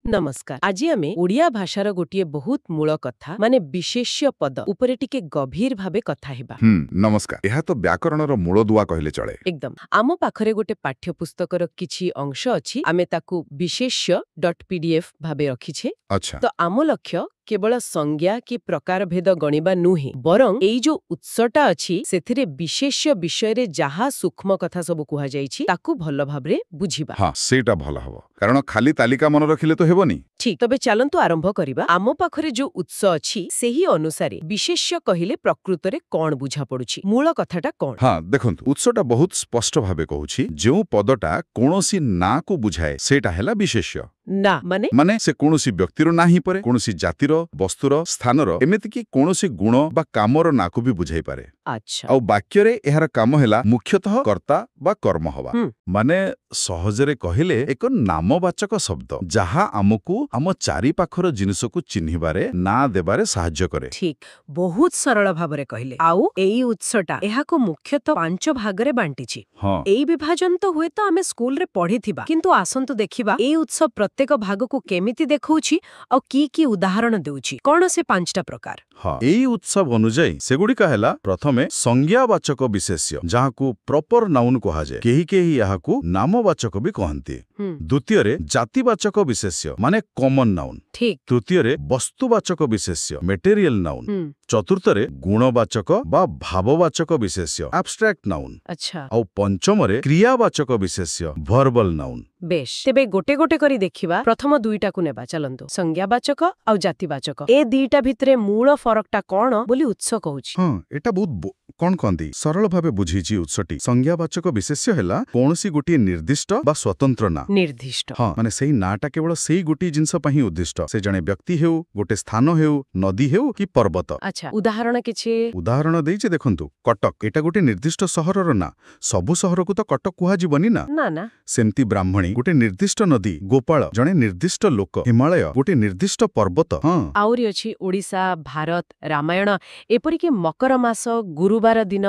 नमस्कार आज आम ओडिया भाषार गोटे बहुत मूल कथा माने विशेष्य पद उपरे टिके गभीर भाबे कथा हेबा। नमस्कार यह तो व्याकरणर मूलदुआ कहले चले। एकदम आम पाखरे गोटे पाठ्यपुस्तकर किछि अंश अछि आमे ताकू विशेष्य.pdf भाबे रखिछे। अच्छा तो आम लक्ष्य केवल संज्ञा कि प्रकार भेद गणिबा नुहे बरं एई जो उत्सटा अछि सेथिरे विशेष्य विषय रे जहा सूक्ष्म कथा सब कुहा जाइछि ताकू भल भाबरे बुझिबा। हाँ सेटा भल हबो कारण खाली तालिका मन रखिले तो हेबनी। ठीक तबे चलंतु आरंभ करिबा। आम पाखरे जो उत्स अछि सेही अनुसारे विशेष्य कहिले प्रकृतरे कोन बुझा पडुछि मूल कथाटा कोन। हाँ देखंतु उत्सटा बहुत स्पष्ट भाबे कहूछि जो पदटा कोनोसी ना को बुझाए सेटा हैला विशेष्य। ना माने से कोनोसी व्यक्तिर ना ही परे कोनोसी जातिर वस्तुर स्थानर एमिति कि कोनोसी गुण बा कामर ना को भी बुझाई पारे। अच्छा और वाक्य रे एहार काम हैला मुख्यतः कर्ता बा कर्म हवा माने सहजरे कहिले एक नामवाचक शब्द जहा आमको आम चारि पाखर जिनिस को चिन्हिबारे ना देबारे सहाय्य करे। ठीक बहुत सरल भाबरे कहिले आउ एई उत्सटा एहाको मुख्यतः 5 भागरे बांटिछि। हाँ एई विभाजन तो हुए तो आमे स्कूल रे पढिथिबा किंतु आसंतु देखिबा एई उत्सव प्रत्येक भाग को केमिति देखौछि और की उदाहरण देउछि कोन से 5टा प्रकार। हाँ एई उत्सव अनुଯାयी सेगुड़िका हैला प्रथमे संज्ञावाचक विशेष्य जहाकू प्रॉपर नाउन कहा जाए केही याहाकू नामवाचक भी कहंती। द्वितीय रे जातिवाचक विशेष्य माने कॉमन नाउन। ठीक तृतीय रे वस्तुवाचक विशेष्य मेटेरियल नाउन। चतुर्थ रे गुणवाचक बा भाववाचक विशेष्य एब्स्ट्रैक्ट नाउन। अच्छा और पंचम रे क्रियावाचक विशेष्य वर्बल नाउन। बेश तेबे गोटे गोटे करी देखिबा प्रथम दुईटा को नेबा चलंतु संज्ञावाचक और जातिवाचक ए दुईटा भितरे मूल फरकटा कोन बोली उत्स कहूछि। हाँ एटा बहुत कोन कहंती सरल भाबे बुझीछि उत्सटी संज्ञावाचक विशेष्य हैला कोनोसी गोटे निर्दिष्ट बा स्वतंत्र ना निर्दिष्ट। हाँ माने सेही नाटा केवल सेही गोटे जिंस पही उद्दिष्ट से जणे व्यक्ति हेउ गोटे स्थान हेउ नदी हेउ कि पर्वत। अच्छा उदाहरण किछि उदाहरण देइछे देखंतु कटक एटा गोटे निर्दिष्ट सहरर ना सबु सहर को तो कटक कुहा जीवनी ना ना सेमती ब्राह्मणी गोटे निर्दिष्ट नदी गोपाल जणे निर्दिष्ट लोक हिमालय गोटे निर्दिष्ट पर्वत। हाँ आउरी अछि ओडिसा भारत रामायण एपरि के मकर मास गुरुवार दिन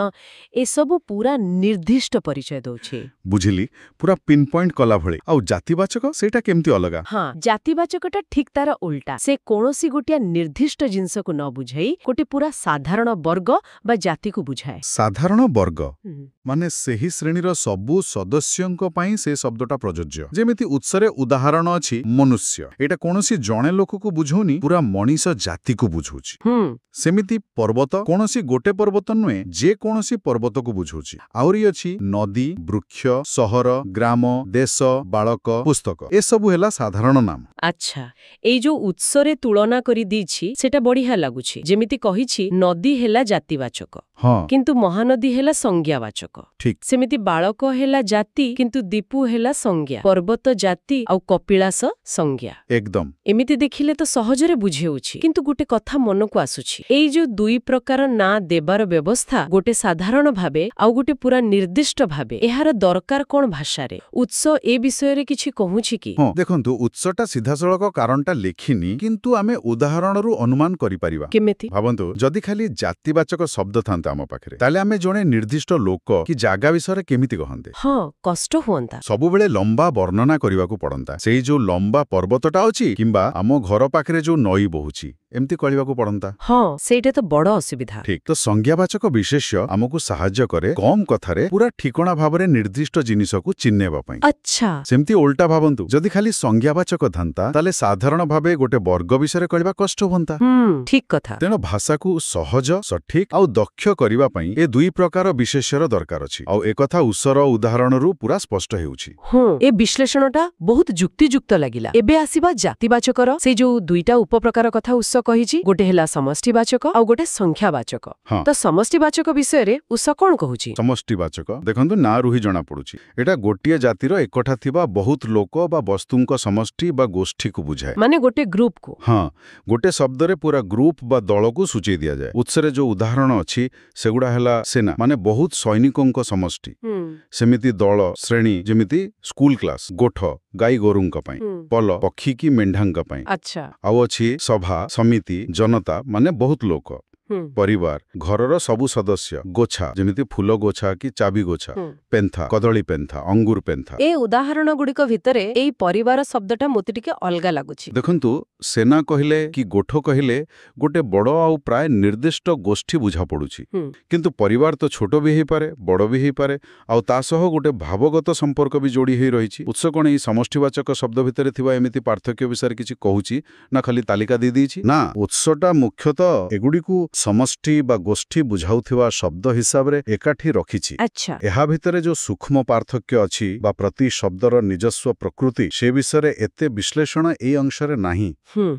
ए सब पूरा निर्दिष्ट परिचय दउछे। बुझिली पूरा पिन पॉइंट कला भଳି आउ जातिवाचक सेटा केमती अलगा। हाँ जातिवाचकटा ठीक तार उल्टा से कोनोसी गोटिया निर्दिष्ट जिंस को न बुझाई गोटे पूरा साधारण वर्ग बा जाति को बुझाए। साधारण वर्ग माने सेही श्रेणीर सबु सदस्यंक पई से शब्दटा प्रयोज्य जेमिति उत्सरे उदाहरण अछि मनुष्य एटा कोनोसी जणे लोक को बुझौनी पूरा मनीष जाति को बुझौछि। सेमिति पर्वत कोनोसी गोटे पर्वत नुए जे कोनोसी पर्वत को बुझौछि। आउरी अछि नदी वृक्ष सहर ग्राम देश बालक पुस्तक ए सब हेला साधारण नाम। अच्छा एई जो उत्सरे तुलना करी दीछि सेटा बढ़िया लागुछि जेमिति कहिछि नदी हेला जातिवाचक हाँ किंतु महानदी हेला संज्ञावाचक। ठीक सेमिति बालक हेला जाति किंतु दीपु हेला संज्ञा पर्वत जाति आउ कपिलास संज्ञा। एकदम एमिति देखिले तो सहजरे बुझे होछि किंतु गोटे कथा मन को आसुछि एई जो दुई प्रकार ना देबार व्यवस्था गोटे साधारण भाबे आउ गोटे पूरा निर्दिष्ट भाबे एहार दरकार कोन भाषा रे उत्स ए विषय रे किछि कहूछि कि। हाँ देखंतु उत्सटा सीधासळक कारणटा लेखिनी किंतु आमे उदाहरणरू अनुमान करि परिबा केमिति भाबंतु जदि खाली जातिवाचक शब्द थांता आम पाखरे ताले आमे जणे निर्दिष्ट लोक कि जागा विषय केमिति कहंते। हाँ कष्ट हुअंता सबु बेले लंबा वर्णना करिवाकू पड़ंता सेही जो लंबा पर्वतटा अछि किंबा आम घर पाखरे जो नई बहुछि एमती कहिवाकू पड़ंता। हाँ सेटा तो बड़ असुविधा। ठीक तो संज्ञावाचक विशेष्य आमको सहाय्य करे कम कथारे पूरा ठिकणा भाबरे निर्दिष्ट जिनिस को चिन्हेबा पई। अच्छा सेमती उल्टा भाबंतु जदि खाली संज्ञावाचक थांता ताले साधारण भाबे गोटे वर्ग विषय कहवा कष्ट होंता। ठीक कथा तेणु भाषा को सहज सठिक आउ दक्ष करिवा पई ए दुई प्रकार विशेष्यर दरकार अछि आउ ए कथा उसर उदाहरणरू पूरा स्पष्ट हेउछि। ए विश्लेषणटा बहुत जुक्तियुक्त लागिला। एबे आसीबा जातिवाचकर से जो दुईटा उपप्रकार कथा उस कहिछि गोटे हेला समष्टिवाचक आउ गोटे संख्यावाचक। तो समष्टिवाचक विषय रे उस कोन कहूछि। समष्टिवाचक देखंतु ना रुही जणा पडुछि एटा गोटिए जातिर एकठा थिबा बहुत लोक बा वस्तुंक समष्टि बा गोष्ठी को बुझाए माने गोटे ग्रुप को। हाँ गोटे शब्द रे पूरा ग्रुप बा दल को सूची दिया जाए। उत्सरे जो उदाहरण अछि सेगुडा हेला सेना माने बहुत सैनिकोंक समष्टि सेमिति दल श्रेणी जेमिति स्कूल क्लास गोठ गाई गोरुंक पई पल पक्षी की मेंढांक पई। अच्छा आउ अछि सभा समिति जनता माने बहुत लोक ପରିବାର ଘରର ସବୁ ସଦସ୍ୟ ଗୋଛା ଯେମିତି ଫୁଲ ଗୋଛା କି ଚାବି ଗୋଛା ପେନ୍ଥା କଦଳୀ ପେନ୍ଥା ଅଙ୍ଗୁର ପେନ୍ଥା ଏ ଉଦାହରଣ ଗୁଡିକ ଭିତରେ ଏଇ ପରିବାର ଶବ୍ଦଟା ମୋତେ ଟିକେ ଅଲଗା ଲାଗୁଛି। ଦେଖନ୍ତୁ ସେନା କହିଲେ କି ଗୋଠ କହିଲେ ଗୋଟେ ବଡ ଆଉ ପ୍ରାୟ ନିର୍ଦ୍ଦିଷ୍ଟ ଗୋଷ୍ଠୀ ବୁଝା ପଡୁଛି କିନ୍ତୁ ପରିବାର ତ ଛୋଟ ବି ହେଇପାରେ ବଡ ବି ହେଇପାରେ ଆଉ ତା ସହ ଗୋଟେ ଭାବଗତ ସମ୍ପର୍କ ବି ଯୋଡ଼ି ହେଇ ରହିଛି। ଉତ୍ସ କଣ ଏଇ ସମଷ୍ଟିବାଚକ ଶବ୍ଦ ଭିତରେ ଥିବା ଏମିତି ପାର୍ଥକ୍ୟ ବିଷୟରେ କିଛି କହୁଛି ନା ଖାଲି ତାଲିକା ଦେଇଦେଇଛି? ନା, ଉତ୍ସଟା ମୁଖ୍ୟତଃ ଏଗୁଡ଼ିକୁ ସମଷ୍ଟି ବା ଗୋଷ୍ଠୀ ବୁଝାଉଥିବା ଶବ୍ଦ ହିସାବରେ ଏକାଠି ରଖିଛି। ଆଚ୍ଛା, ଏହା ଭିତରେ ଯୋଉ ସୂକ୍ଷ୍ମ ପାର୍ଥକ୍ୟ ଅଛି ବା ପ୍ରତି ଶବ୍ଦର ନିଜସ୍ୱ ପ୍ରକୃତି ସେ ବିଷୟରେ ଏତେ ବିଶ୍ଳେଷଣ ଏଇ ଅଂଶରେ ନାହିଁ।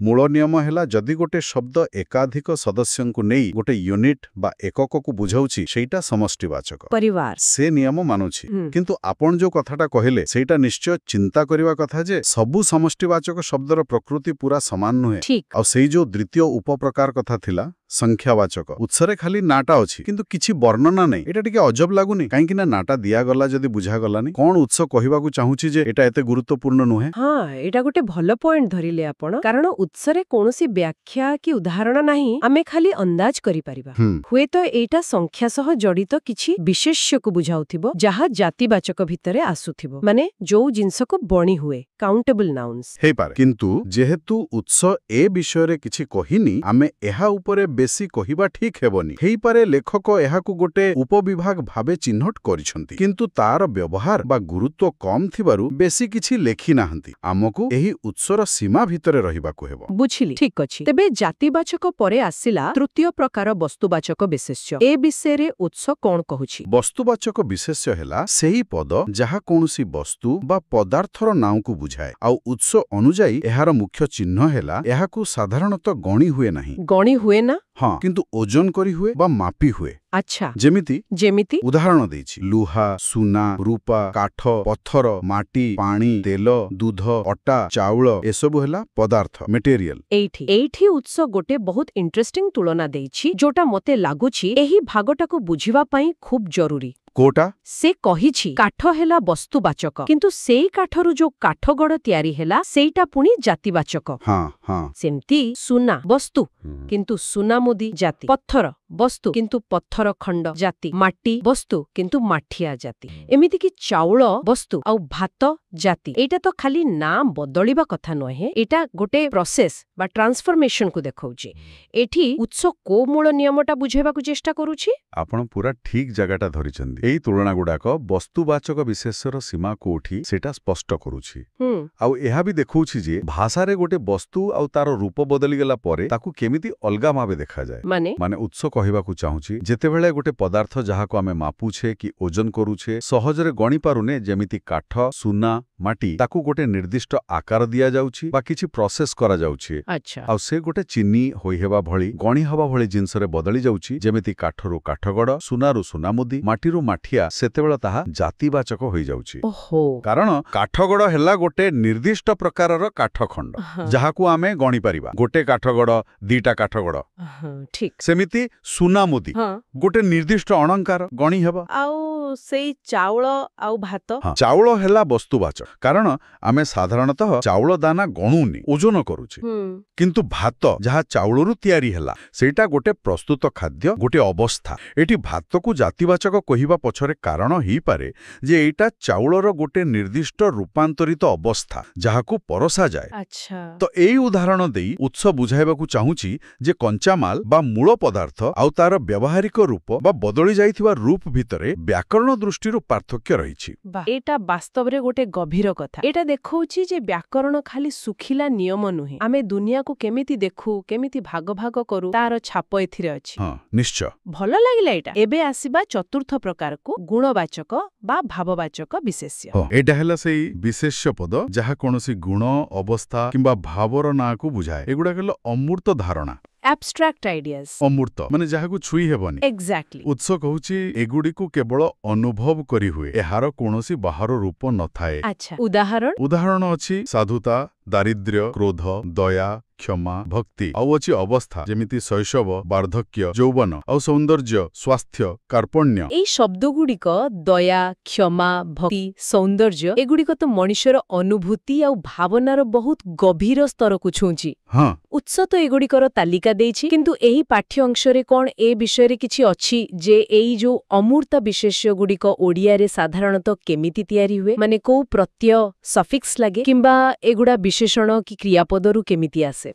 ମୂଳ ନିୟମ ହେଲା ଯଦି ଗୋଟେ ଶବ୍ଦ ଏକାଧିକ ସଦସ୍ୟଙ୍କୁ ନେଇ ଗୋଟେ ୟୁନିଟ୍ ବା ଏକକକୁ ବୁଝାଉଛି ସେଇଟା ସମଷ୍ଟିବାଚକ ପରିବାର ସେ ନିୟମ ମାନୁଛି। କିନ୍ତୁ ଆପଣ ଯୋଉ କଥାଟା କହିଲେ ସେଇଟା ନିଶ୍ଚୟ ଚିନ୍ତା କରିବା କଥା ଯେ ସବୁ ସମଷ୍ଟିବାଚକ ଶବ୍ଦର ପ୍ରକୃତି ପୁରା ସମାନ ନୁହେଁ। ଠିକ୍। ଆଉ ସେଇ ଯୋଉ ଦ୍ୱିତୀୟ ଉପପ୍ରକାର କଥା ଥିଲା ସଂଖ୍ୟାବାଚକ ଉତ୍ସରେ ଖାଲି ନାଟା ଅଛି କିନ୍ତୁ କିଛି ବର୍ଣ୍ଣନା ନାହିଁ। ଏଟା ଟିକେ ଅଜବ ଲାଗୁନି? କାହିଁକି ନା ନାଟା ଦିଆଗଲା ଯଦି ବୁଝାଗଲାନି କଣ ଉତ୍ସ କହିବାକୁ ଚାହୁଁଛି ଯେ ଏଟା ଏତେ ଗୁରୁତ୍ୱପୂର୍ଣ୍ଣ ନୁହେଁ? ହଁ, ଏଇଟା ଗୋଟେ ଭଲ ପଏଣ୍ଟ ଧରିଲେ ଆପଣ। କାରଣ ଉତ୍ସରେ କୌଣସି ବ୍ୟାଖ୍ୟା କି ଉଦାହରଣ ନାହିଁ, ଆମେ ଖାଲି ଅନ୍ଦାଜ କରିପାରିବା। ହୁଏତ ଏଇଟା ସଂଖ୍ୟା ସହ ଜଡ଼ିତ କିଛି ବିଶେଷ୍ୟକୁ ବୁଝାଉଥିବ ଯାହା ଜାତିବାଚକ ଭିତରେ ଆସୁଥିବ, ମାନେ ଯୋଉ ଜିନିଷକୁ ବଣି ହୁଏ କାଉଣ୍ଟେବଲ ନାଉନ୍ସ ହେଇପାରେ। କିନ୍ତୁ ଯେହେତୁ ଉତ୍ସ ଏ ବିଷୟରେ କିଛି କହିନି ଆମେ ଏହା ଉପରେ ବେଶୀ କହିବା ଠିକ୍ ହେବନି। ହେଇପାରେ ଲେଖକ ଏହାକୁ ଗୋଟେ ଉପବିଭାଗ ଭାବେ ଚିହ୍ନଟ କରିଛନ୍ତି କିନ୍ତୁ ତାର ବ୍ୟବହାର ବା ଗୁରୁତ୍ୱ କମ୍ ଥିବାରୁ ବେଶୀ କିଛି ଲେଖି ନାହାନ୍ତି। ଆମକୁ ଏହି ଉତ୍ସର ସୀମା ଭିତରେ ରହିବାକୁ ହେବ। ବୁଝିଲି, ଠିକ୍ ଅଛି। ତେବେ ଜାତିବାଚକ ପରେ ଆସିଲା ତୃତୀୟ ପ୍ରକାର ବସ୍ତୁବାଚକ ବିଶେଷ୍ୟ। ଏ ବିଷୟରେ ଉତ୍ସ କଣ କହୁଛି? ବସ୍ତୁବାଚକ ବିଶେଷ୍ୟ ହେଲା ସେହି ପଦ ଯାହା କୌଣସି ବସ୍ତୁ ବା ପଦାର୍ଥର ନାଁକୁ ବୁଝାଏ ଆଉ ଉତ୍ସ ଅନୁଯାୟୀ ଏହାର ମୁଖ୍ୟ ଚିହ୍ନ ହେଲା ଏହାକୁ ସାଧାରଣତଃ ଗଣି ହୁଏ ନାହିଁ। ଗଣି ହୁଏ ନା? ହଁ, କିନ୍ତୁ ଓଜନ କରି ହୁଏ ବା ମାପି ହୁଏ। ଆଚ୍ଛା, ଯେମିତି ଉଦାହରଣ ଦେଇଛି ଲୁହା ସୁନା ରୂପା କାଠ ପଥର ମାଟି ପାଣି ତେଲ ଦୁଧ ଅଟା ଚାଉଳ ଏସବୁ ହେଲା ପଦାର୍ଥ ମେଟେରିଆଲ। ଏଇଠି ଉତ୍ସ ଗୋଟେ ବହୁତ ଇଣ୍ଟରେଷ୍ଟିଂ ତୁଳନା ଦେଇଛି ଯୋଉଟା ମତେ ଲାଗୁଛି ଏହି ଭାଗଟାକୁ ବୁଝିବା ପାଇଁ ଖୁବ୍ ଜରୁରୀ। କୋଟା ସେ କହିଛି କାଠ ହେଲା ବସ୍ତୁବାଚକ କିନ୍ତୁ ସେଇ କାଠରୁ ଯୋଉ କାଠଗଡ଼ ତିଆରି ହେଲା ସେଇଟା ପୁଣି ଜାତିବାଚକ। ସେମିତି ସୁନା ବସ୍ତୁ କିନ୍ତୁ ସୁନାମୁଦି ଜାତି, ପଥର ବସ୍ତୁ କିନ୍ତୁ ପଥର ଖଣ୍ଡ ଜାତି, ମାଟି ବସ୍ତୁ କିନ୍ତୁ ମାଠିଆ ଜାତି, ଏମିତିକି ଚାଉଳ ବସ୍ତୁ ଆଉ ଭାତ ଜାତି। ଏଇଟା ତ ଖାଲି ନାଁ ବଦଳିବା କଥା ନୁହେଁ, ଏଇଟା ଗୋଟେ ପ୍ରୋସେସ ବା ଟ୍ରାନ୍ସଫର୍ମେସନକୁ ଦେଖାଉଛି। ଏଠି ଉତ୍ସ କୋଉ ମୂଳ ନିୟମଟା ବୁଝେଇବାକୁ ଚେଷ୍ଟା କରୁଛି? ଆପଣ ପୁରା ଠିକ୍ ଜାଗାଟା ଧରିଛନ୍ତି। ଏହି ତୁଳନା ଗୁଡାକ ବସ୍ତୁବାଚକ ବିଶେଷର ସୀମା କୋଉଠି ସେଟା ସ୍ପଷ୍ଟ କରୁଛି। ଆଉ ଏହା ବି ଦେଖଉଛି ଯେ ଭାଷାରେ ଗୋଟେ ବସ୍ତୁ ଆଉ ତାର ରୂପ ବଦଳିଗଲା ପରେ ତାକୁ କେମିତି ଅଲଗା ଭାବେ ଦେଖାଯାଏ। ମାନେ ଉତ୍ସ କହିବାକୁ ଚାହୁଁଛି ଯେତେବେଳେ ଗୋଟେ ପଦାର୍ଥ ଯାହାକୁ ଆମେ ମାପୁଛେ କି ଓଜନ କରୁଛେ ସହଜରେ ଗଣି ପାରୁନେ ଯେମିତି କାଠ ସୁନା ମାଟି ତାକୁ ଗୋଟେ ନିର୍ଦ୍ଦିଷ୍ଟ ଆକାର ଦିଆଯାଉଛି ବା କିଛି ପ୍ରୋସେସ କରାଯାଉଛି ଆଉ ସେ ଗୋଟେ ଚିନି ହୋଇହେବା ଭଳି ଗଣି ହେବା ଭଳି ଜିନିଷରେ ବଦଳି ଯାଉଛି ଯେମିତି କାଠରୁ କାଠଗଡ଼ ସୁନାରୁ ସୁନାମୁଦି ମାଟିରୁ ମାଠିଆ ସେତେବେଳେ ତାହା ଜାତିବାଚକ ହୋଇଯାଉଛି। କାରଣ କାଠଗଡ଼ ହେଲା ଗୋଟେ ନିର୍ଦ୍ଦିଷ୍ଟ ପ୍ରକାରର କାଠଖଣ୍ଡ ଯାହାକୁ ଆମେ ଗଣିପାରିବା ଗୋଟେ କାଠଗଡ଼ ଦିଟା କାଠଗଡ଼। ସେମିତି ସୁନାମୁଦି ଗୋଟେ ନିର୍ଦ୍ଦିଷ୍ଟ ଅଳଙ୍କାର ଗଣି ହେବ। ଆଉ ସେଇ ଚାଉଳ ଆଉ ଭାତ ଚାଉଳ ହେଲା ବସ୍ତୁବାଚକ କାରଣ ଆମେ ସାଧାରଣତଃ ଚାଉଳ ଦାନା ଗଣୁନି ଓଜନ କରୁଛେ କିନ୍ତୁ ଭାତ ଯାହା ଚାଉଳରୁ ତିଆରି ହେଲା ସେଇଟା ଗୋଟେ ପ୍ରସ୍ତୁତ ଖାଦ୍ୟ ଗୋଟେ ଅବସ୍ଥା। ଏଠି ଭାତକୁ ଜାତିବାଚକ କହିବା ପଛରେ କାରଣ ହେଇପାରେ ଯେ ଏଇଟା ଚାଉଳର ଗୋଟେ ନିର୍ଦ୍ଦିଷ୍ଟ ରୂପାନ୍ତରିତ ଅବସ୍ଥା ଯାହାକୁ ପରସାଯାଏ। ତ ଏଇ ଉଦାହରଣ ଦେଇ ଉତ୍ସ ବୁଝାଇବାକୁ ଚାହୁଁଛି ଯେ କଞ୍ଚାମାଲ ବା ମୂଳ ପଦାର୍ଥ ଆଉ ତାର ବ୍ୟବହାରିକ ରୂପ ବା ବଦଳି ଯାଇଥିବା ରୂପ ଭିତରେ ବ୍ୟାକରଣ ଦୃଷ୍ଟିରୁ ପାର୍ଥକ୍ୟ ରହିଛି। ଏଇଟା ବାସ୍ତବରେ ଗୋଟେ ଗଭୀର କଥା। ଏଇଟା ଦେଖଉଛି ଯେ ବ୍ୟାକରଣ ଖାଲି ଶୁଖିଲା ନିୟମ ନୁହେଁ, ଆମେ ଦୁନିଆକୁ କେମିତି ଦେଖୁ କେମିତି ଭାଗ ଭାଗ କରୁ ତାର ଛାପ ଏଥିରେ ଅଛି। ନିଶ୍ଚୟ ଭଲ ଲାଗିଲା ଏଇଟା। ଏବେ ଆସିବା ଚତୁର୍ଥ ପ୍ରକାରକୁ ଗୁଣବାଚକ ବା ଭାବବାଚକ ବିଶେଷ୍ୟ। ଏଇଟା ହେଲା ସେଇ ବିଶେଷ୍ୟ ପଦ ଯାହା କୌଣସି ଗୁଣ ଅବସ୍ଥା କିମ୍ବା ଭାବର ନାଁକୁ ବୁଝାଏ। ଏଗୁଡାକ ହେଲା ଅମୂର୍ତ୍ତ ଧାରଣା abstract ideas ଅମୂର୍ତ୍ତ ମାନେ ଯାହାକୁ ଛୁଇଁ ହେବନି। Exactly। ଉତ୍ସ କହୁଛି ଏଗୁଡ଼ିକୁ କେବଳ ଅନୁଭବ କରି ହୁଏ ଏହାର କୌଣସି ବାହାର ରୂପ ନଥାଏ। ଆଚ୍ଛା, ଉଦାହରଣ ଅଛି ସାଧୁତା ଦାରିଦ୍ର୍ୟ କ୍ରୋଧ ଦୟା କ୍ଷମା ଭକ୍ତି ଆଉ ଅଛି ଅବସ୍ଥା ଯେମିତି ଶୈଶବ ବାର୍ଦ୍ଧକ୍ୟ ଯୌବନ ଆଉ ସୌନ୍ଦର୍ଯ୍ୟ ସ୍ୱାସ୍ଥ୍ୟ କାର୍ପଣ୍ୟ ଏଇ ଶବ୍ଦଗୁଡ଼ିକ ଦୟା କ୍ଷମା ଭକ୍ତି ସୌନ୍ଦର୍ଯ୍ୟ ଏଗୁଡ଼ିକ ତ ମଣିଷର ଅନୁଭୂତି ଆଉ ଭାବନାର ବହୁତ ଗଭୀର ସ୍ତରକୁ ଛୁଉଁଛି। ହଁ ଉତ୍ସ ତ ଏଗୁଡ଼ିକର ତାଲିକା ଦେଇଛି, କିନ୍ତୁ ଏହି ପାଠ୍ୟ ଅଂଶରେ କଣ ଏ ବିଷୟରେ କିଛି ଅଛି ଯେ ଏଇ ଯୋଉ ଅମୂର୍ତ୍ତ ବିଶେଷ୍ୟଗୁଡ଼ିକ ଓଡ଼ିଆରେ ସାଧାରଣତଃ କେମିତି ତିଆରି ହୁଏ, ମାନେ କୋଉ ପ୍ରତ୍ୟୟ ସଫିକ୍ସ ଲାଗେ କିମ୍ବା ଏଗୁଡ଼ା ବିଶେଷଣ କି କ୍ରିୟାପଦରୁ କେମିତି ଆସେ?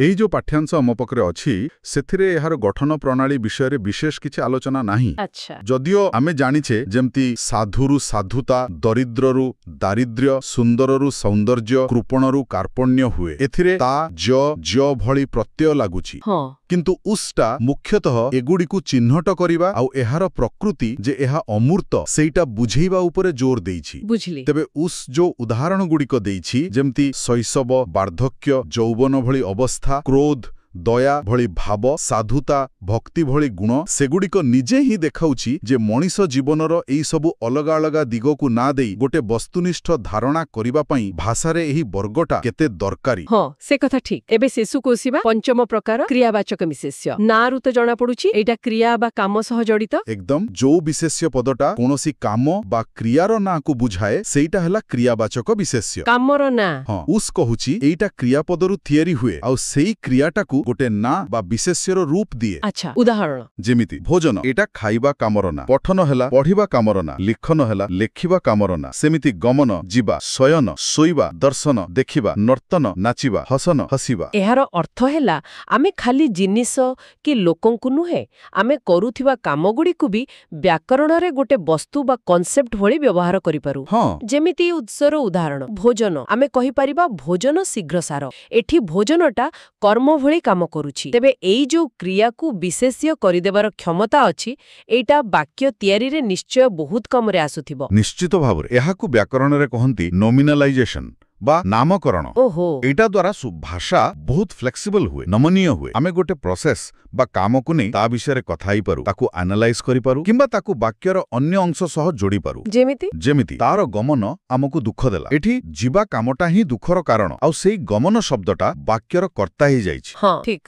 ଏଇ ଯୋଉ ପାଠ୍ୟାଂଶ ଆମ ପାଖରେ ଅଛି ସେଥିରେ ଏହାର ଗଠନ ପ୍ରଣାଳୀ ବିଷୟରେ ବିଶେଷ କିଛି ଆଲୋଚନା ନାହିଁ। ଆଚ୍ଛା। ଯଦିଓ ଆମେ ଜାଣିଛେ ଯେମିତି ସାଧୁରୁ ସାଧୁତା ଦରିଦ୍ରରୁ ଦାରିଦ୍ର୍ୟ ସୁନ୍ଦରରୁ ସୌନ୍ଦର୍ଯ୍ୟ କୃପଣରୁ କାର୍ପଣ୍ୟ ହୁଏ, ଏଥିରେ ତା ଜ ଭଳି ପ୍ରତ୍ୟୟ ଲାଗୁଛି। ହଁ କିନ୍ତୁ ଉଷ୍ଟା ମୁଖ୍ୟତଃ ଏଗୁଡ଼ିକୁ ଚିହ୍ନଟ କରିବା ଆଉ ଏହାର ପ୍ରକୃତି ଯେ ଏହା ଅମୂର୍ତ୍ତ ସେଇଟା ବୁଝେଇବା ଉପରେ ଜୋର ଦେଇଛି। ବୁଝିଲି। ତେବେ ଉସ୍ ଯୋଉ ଉଦାହରଣଗୁଡ଼ିକ ଦେଇଛି ଯେମିତି ଶୈଶବ ବାର୍ଦ୍ଧକ୍ୟ ଯୌବନ ଭଳି ଅବସ୍ଥା କ୍ରୋଧ ଦୟା ଭଳି ଭାବ ସାଧୁତା ଭକ୍ତି ଭଳି ଗୁଣ ସେଗୁଡ଼ିକ ନିଜେ ହିଁ ଦେଖାଉଛି ଯେ ମଣିଷ ଜୀବନର ଏଇ ସବୁ ଅଲଗା ଅଲଗା ଦିଗକୁ ନା ଦେଇ ଗୋଟେ ବସ୍ତୁନିଷ୍ଠ ଧାରଣା କରିବା ପାଇଁ ଭାଷାରେ ଏହି ବର୍ଗଟା କେତେ ଦରକାରୀ। ହଁ ସେ କଥା ଠିକ୍। ଏବେ ଶେଷକୁ ଆସିବା ପଞ୍ଚମ ପ୍ରକାର କ୍ରିୟାବାଚକ ବିଶେଷ୍ୟ। ନାଁରୁ ତ ଜଣାପଡୁଛି ଏଇଟା କ୍ରିୟା ବା କାମ ସହ ଜଡ଼ିତ। ଏକଦମ ଯୋଉ ବିଶେଷ୍ୟ ପଦଟା କୌଣସି କାମ ବା କ୍ରିୟାର ନାଁକୁ ବୁଝାଏ ସେଇଟା ହେଲା କ୍ରିୟାବାଚକ ବିଶେଷ୍ୟ। କାମର ନାଁ। ହଁ ଉସ୍ କହୁଛି ଏଇଟା କ୍ରିୟାପଦରୁ ତିଆରି ହୁଏ ଆଉ ସେଇ କ୍ରିୟାଟାକୁ ଗୋଟେ ନାଁ ବା ବିଶେଷ୍ୟର ରୂପ ଦିଏ। ଆଚ୍ଛା ଉଦାହରଣ ଯେମିତି ଭୋଜନ ଏଇଟା ଖାଇବା କାମର ନାଁ ପଠନ ହେଲା ପଢିବା କାମର ନାଁ ଲିଖନ ହେଲା ଲେଖିବା କାମର ନାଁ ସେମିତି ଗମନ ଯିବା ଶୟନ ଶୋଇବା ଦର୍ଶନ ଦେଖିବା ନର୍ତ୍ତନ ନାଚିବା ହସନ ହସିବା। ଏହାର ଅର୍ଥ ହେଲା ଆମେ ଖାଲି ଜିନିଷ କି ଲୋକଙ୍କୁ ନୁହେଁ ଆମେ କରୁଥିବା କାମଗୁଡ଼ିକୁ ବି ବ୍ୟାକରଣରେ ଗୋଟେ ବସ୍ତୁ ବା କନସେପ୍ଟ ଭଳି ବ୍ୟବହାର କରିପାରୁ। ହଁ ଯେମିତି ଉତ୍ସର ଉଦାହରଣ ଭୋଜନ ଆମେ କହିପାରିବା ଭୋଜନ ଶୀଘ୍ରସାର। ଏଠି ଭୋଜନଟା କର୍ମ ଭଳି କାମ କରୁଛି। ତେବେ ଏଇ ଯୋଉ କ୍ରିୟାକୁ ବିଶେଷ୍ୟ କରିଦେବାର କ୍ଷମତା ଅଛି ଏଇଟା ବାକ୍ୟ ତିଆରିରେ ନିଶ୍ଚୟ ବହୁତ କମରେ ଆସୁଥିବ। ନିଶ୍ଚିତ ଭାବରେ ଏହାକୁ ବ୍ୟାକରଣରେ କହନ୍ତି ନୋମିନାଲାଇଜେସନ ବା ନାମକରଣ। ଓହୋ। ଏଇଟା ଦ୍ୱାରା ଭାଷା ବହୁତ ଫ୍ଲେକ୍ସିବଲ ହୁଏ ନମନୀୟ ହୁଏ। ଆମେ ଗୋଟେ ପ୍ରୋସେସ ବା କାମକୁ ନେଇ ତା ବିଷୟରେ କଥା ହେଇପାରୁ ତାକୁ ଆନାଲାଇଜ କରିପାରୁ କିମ୍ବା ତାକୁ ବାକ୍ୟର ଅନ୍ୟ ଅଂଶ ସହ ଯୋଡ଼ିପାରୁ। ଯେମିତି ତାର ଗମନ ଆମକୁ ଦୁଃଖ ଦେଲା ଏଠି ଯିବା କାମଟା ହିଁ ଦୁଃଖର କାରଣ ଆଉ ସେଇ ଗମନ ଶବ୍ଦଟା ବାକ୍ୟର କର୍ତ୍ତା ହେଇଯାଇଛି।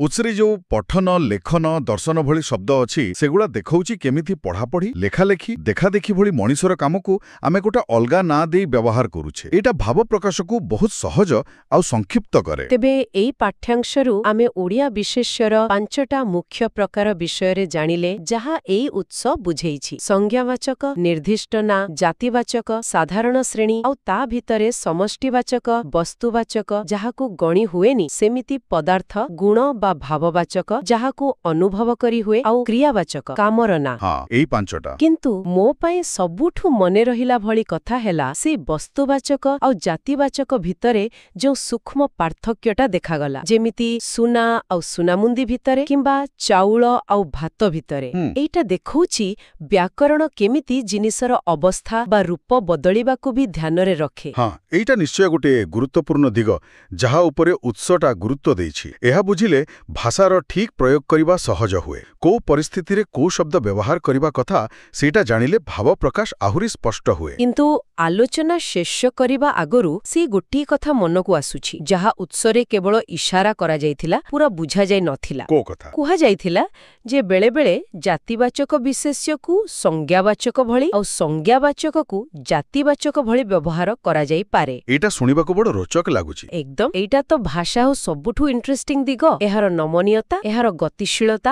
ଉତ୍ସରେ ଯୋଉ ପଠନ ଲେଖନ ଦର୍ଶନ ଭଳି ଶବ୍ଦ ଅଛି ସେଗୁଡ଼ା ଦେଖଉଛି କେମିତି ପଢାପଢି ଲେଖାଲେଖି ଦେଖାଦେଖି ଭଳି ମଣିଷର କାମକୁ ଆମେ ଗୋଟେ ଅଲଗା ନାଁ ଦେଇ ବ୍ୟବହାର କରୁଛେ। ଏଇଟା ଭାବ ପ୍ରକାଶକୁ ବହୁତ ସହଜ ଆଉ ସଂକ୍ଷିପ୍ତ କରେ। ତେବେ ଏଇ ପାଠ୍ୟାଂଶରୁ ଆମେ ଓଡ଼ିଆ ବିଶେଷ୍ୟର 5ଟା ମୁଖ୍ୟ ପ୍ରକାର ବିଷୟରେ ଜାଣିଲେ ଯାହା ଏଇ ଉତ୍ସ ବୁଝେଇଛି। ସଂଜ୍ଞାବାଚକ ନିର୍ଦ୍ଦିଷ୍ଟ ନାଁ ଜାତିବାଚକ ସାଧାରଣ ଶ୍ରେଣୀ ଆଉ ତା ଭିତରେ ସମଷ୍ଟିବାଚକ ବସ୍ତୁବାଚକ ଯାହାକୁ ଗଣି ହୁଏନି ସେମିତି ପଦାର୍ଥ ଗୁଣ ବା ଭାବବାଚକ ଯାହାକୁ ଅନୁଭବ କରି ହୁଏ ଆଉ କ୍ରିୟାବାଚକ କାମର ନାଁ। ଏଇ 5ଟା। କିନ୍ତୁ ମୋ ପାଇଁ ସବୁଠୁ ମନେ ରହିଲା ଭଳି କଥା ହେଲା ସେ ବସ୍ତୁବାଚକ ଆଉ ଜାତିବାଚକ ଭିତରେ ଯୋଉ ସୂକ୍ଷ୍ମ ପାର୍ଥକ୍ୟଟା ଦେଖାଗଲା ଯେମିତି ସୁନା ଆଉ ସୁନାମୁନ୍ଦି ଭିତରେ କିମ୍ବା ଚାଉଳ ଆଉ ଭାତ ଭିତରେ। ଏଇଟା ଦେଖଉଛି ବ୍ୟାକରଣ କେମିତି ଜିନିଷର ଅବସ୍ଥା ବା ରୂପ ବଦଳିବାକୁ ବି ଧ୍ୟାନରେ ରଖେ। ଏଇଟା ନିଶ୍ଚୟ ଗୋଟେ ଗୁରୁତ୍ୱପୂର୍ଣ୍ଣ ଦିଗ ଯାହା ଉପରେ ଉତ୍ସଟା ଗୁରୁତ୍ୱ ଦେଇଛି। ଏହା ବୁଝିଲେ ଭାଷାର ଠିକ୍ ପ୍ରୟୋଗ କରିବା ସହଜ ହୁଏ। କୋଉ ପରିସ୍ଥିତିରେ କୋଉ ଶବ୍ଦ ବ୍ୟବହାର କରିବା କଥା ସେଇଟା ଜାଣିଲେ ଭାବ ପ୍ରକାଶ ଆହୁରି ସ୍ପଷ୍ଟ ହୁଏ। କିନ୍ତୁ ଆଲୋଚନା ଶେଷ କରିବା ଆଗରୁ ସେ ଗୋଟିଏ କଥା ମନକୁ ଆସୁଛି ଯାହା ଉତ୍ସରେ କେବଳ ଇଶାରା କରାଯାଇଥିଲା ପୁରା ବୁଝାଯାଇ ନଥିଲା। କୋଉ କଥା? କୁହାଯାଇଥିଲା ଯେ ବେଳେବେଳେ ଜାତିବାଚକ ବିଶେଷ୍ୟକୁ ସଂଜ୍ଞାବାଚକ ଭଳି ଆଉ ସଂଜ୍ଞାବାଚକକୁ ଜାତିବାଚକ ଭଳି ବ୍ୟବହାର କରାଯାଇପାରେ। ଏଇଟା ଶୁଣିବାକୁ ବଡ଼ ରୋଚକ ଲାଗୁଛି। ଏକଦମ। ଏଇଟା ତ ଭାଷା ଆଉ ସବୁଠୁ ଇଣ୍ଟରେଷ୍ଟିଂ ଦିଗ ଏହାର ନମନୀୟତା ଏହାର ଗତିଶୀଳତା।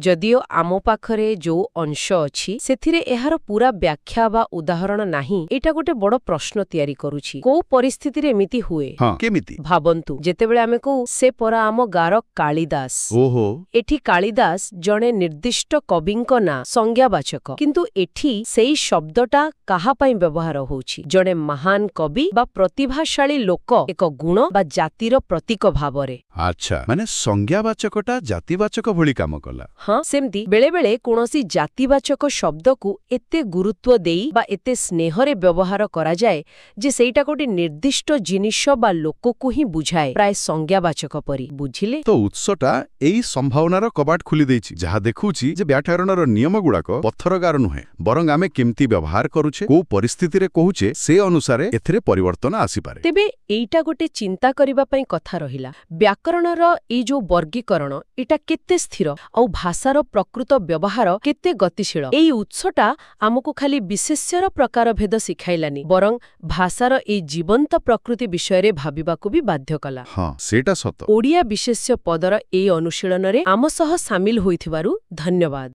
ଯଦିଓ ଆମ ପାଖରେ ଯୋଉ ଅଂଶ ଅଛି ସେଥିରେ ଏହାର ପୁରା ବ୍ୟାଖ୍ୟା ବା ଉଦାହରଣ ନାହିଁ ଏଇଟା ଗୋଟେ ବଡ଼ ପ୍ରଶ୍ନ ତିଆରି କରୁଛି। କୋଉ ପରିସ୍ଥିତିରେ ଏମିତି ହୁଏ? କେମିତି? ଭାବନ୍ତୁ ଯେତେବେଳେ ଆମେ କହୁ ସେ ପରା ଆମ ଗାଁର କାଳିଦାସ। ଓହୋ। ଏଠି କାଳିଦାସ ଜଣେ ନିର୍ଦ୍ଦିଷ୍ଟ କବିଙ୍କ ନାଁ ସଂଜ୍ଞାବାଚକ କିନ୍ତୁ ଏଠି ସେଇ ଶବ୍ଦଟା କାହା ପାଇଁ ବ୍ୟବହାର ହଉଛି ଜଣେ ମହାନ କବି ବା ପ୍ରତିଭାଶାଳୀ ଲୋକ ଏକ ଗୁଣ ବା ଜାତିର ପ୍ରତୀକ ଭାବରେ। ଆଚ୍ଛା ମାନେ ସଂଜ୍ଞାବାଚକଟା ଜାତିବାଚକ ଭଳି କାମ କଲା। ସେମିତି ବେଳେବେଳେ କୌଣସି ଜାତିବାଚକ ଶବ୍ଦକୁ ଏତେ ଗୁରୁତ୍ୱ ଦେଇ ବା ଏତେ ସ୍ନେହରେ ବ୍ୟବହାର କରାଯାଏ ଯେ ସେଇଟା ଗୋଟେ ନିର୍ଦ୍ଦିଷ୍ଟ ନିର୍ଦ୍ଦିଷ୍ଟ ଜିନିଷ ବା ଲୋକକୁ ହିଁ ବୁଝାଏ, ପ୍ରାୟ ସଂଜ୍ଞାବାଚକ ପରି। ବୁଝିଲେ? ତ ଉତ୍ସଟା ଏଇ ସମ୍ଭାବନାର କବାଟ ଖୋଲି ଦେଇଛି, ଯାହା ଦେଖୁଛି ଯେ ବ୍ୟାକରଣର ନିୟମଗୁଡାକ ପଥରଗାର ନୁହେଁ, ବରଂ ଆମେ କେମିତି ବ୍ୟବହାର କରୁଛେ, କୋଉ ପରିସ୍ଥିତିରେ କହୁଛେ, ସେ ଅନୁସାରେ ଏଥିରେ ପରିବର୍ତ୍ତନ ଆସିପାରେ। ତେବେ ଏଇଟା ଗୋଟେ ଚିନ୍ତା କରିବା ପାଇଁ କଥା ରହିଲା। ବ୍ୟାକରଣର ଏଇ ଯୋଉ ବର୍ଗୀକରଣ, ଏଇଟା କେତେ ସ୍ଥିର ଆଉ ଭାଷାର ପ୍ରକୃତ ବ୍ୟବହାର କେତେ ଗତିଶୀଳ। ଏଇ ଉତ୍ସଟା ଆମକୁ ଖାଲି ବିଶେଷ୍ୟର ପ୍ରକାରଭେଦ ଶିଖାଇଲାନି, ବରଂ ଭାଷାର ଏଇ ଜୀବନ୍ତ ପ୍ରକୃତି ବିଷୟରେ ଭାବିବାକୁ ବି ବାଧ୍ୟ କଲା। ହଁ, ସେଇଟା ସତ। ଓଡ଼ିଆ ବିଶେଷ୍ୟ ପଦର ଏଇ ଅନୁଶୀଳନରେ ଆମ ସହ ସାମିଲ ହୋଇଥିବାରୁ ଧନ୍ୟବାଦ।